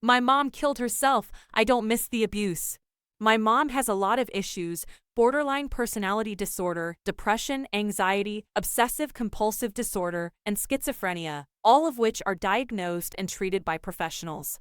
My mom killed herself. I don't miss the abuse. My mom has a lot of issues: borderline personality disorder, depression, anxiety, obsessive compulsive disorder, and schizophrenia, all of which are diagnosed and treated by professionals.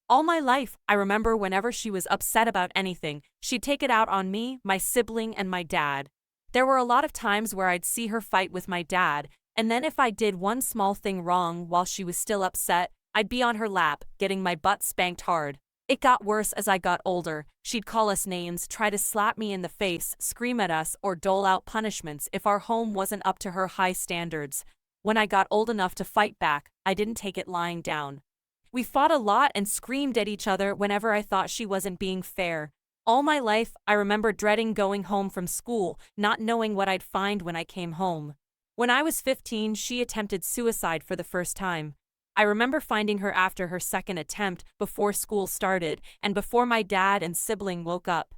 All my life, I remember whenever she was upset about anything, she'd take it out on me, my sibling, and my dad. There were a lot of times where I'd see her fight with my dad, and then if I did one small thing wrong while she was still upset, I'd be on her lap, getting my butt spanked hard. It got worse as I got older. She'd call us names, try to slap me in the face, scream at us, or dole out punishments if our home wasn't up to her high standards. When I got old enough to fight back, I didn't take it lying down. We fought a lot and screamed at each other whenever I thought she wasn't being fair. All my life, I remember dreading going home from school, not knowing what I'd find when I came home. When I was 15, she attempted suicide for the first time. I remember finding her after her second attempt, before school started, and before my dad and sibling woke up.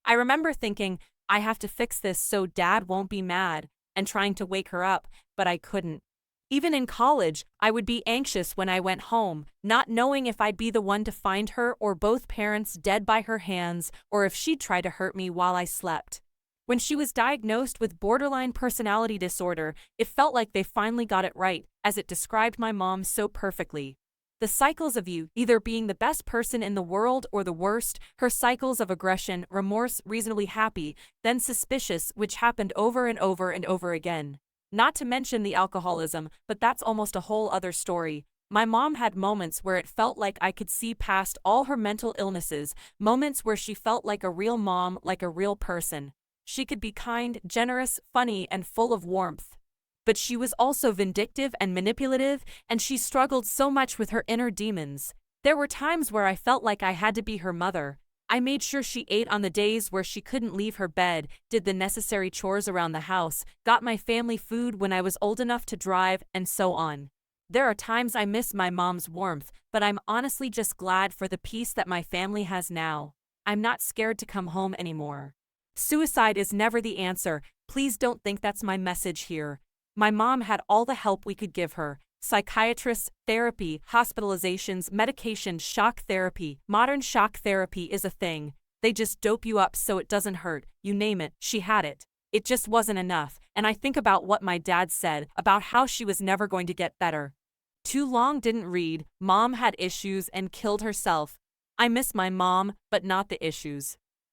I remember thinking, I have to fix this so dad won't be mad, and trying to wake her up, but I couldn't. Even in college, I would be anxious when I went home, not knowing if I'd be the one to find her or both parents dead by her hands, or if she'd try to hurt me while I slept. When she was diagnosed with borderline personality disorder, it felt like they finally got it right, as it described my mom so perfectly. The cycles of you either being the best person in the world or the worst, her cycles of aggression, remorse, reasonably happy, then suspicious, which happened over and over and over again. Not to mention the alcoholism, but that's almost a whole other story. My mom had moments where it felt like I could see past all her mental illnesses, moments where she felt like a real mom, like a real person. She could be kind, generous, funny, and full of warmth. But she was also vindictive and manipulative, and she struggled so much with her inner demons. There were times where I felt like I had to be her mother. I made sure she ate on the days where she couldn't leave her bed, did the necessary chores around the house, got my family food when I was old enough to drive, and so on. There are times I miss my mom's warmth, but I'm honestly just glad for the peace that my family has now. I'm not scared to come home anymore. Suicide is never the answer. Please don't think that's my message here. My mom had all the help we could give her: psychiatrists, therapy, hospitalizations, medication, shock therapy. Modern shock therapy is a thing. They just dope you up so it doesn't hurt. You name it, she had it. It just wasn't enough, and I think about what my dad said about how she was never going to get better. Too long didn't read, mom had issues and killed herself. I miss my mom, but not the issues.